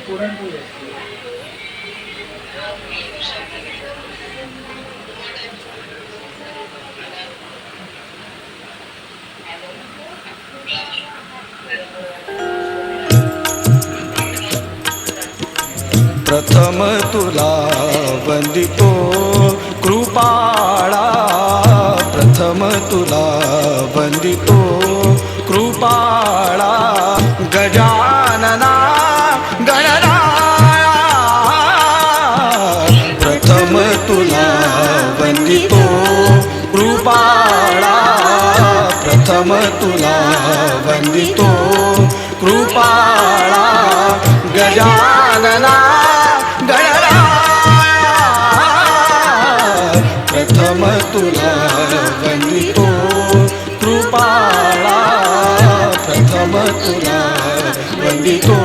पुरणपोळी प्रथम तुला वंदितो कृपाळा, प्रथम तुला वंदितो कृपाळा, गजानना गणराया, प्रथम तुला वंदितो कृपाळा, प्रथम तुला वंदितो कृपाळा, गजानना प्रथम तुला वंदितो कृपाळा, प्रथम तुला वंदितो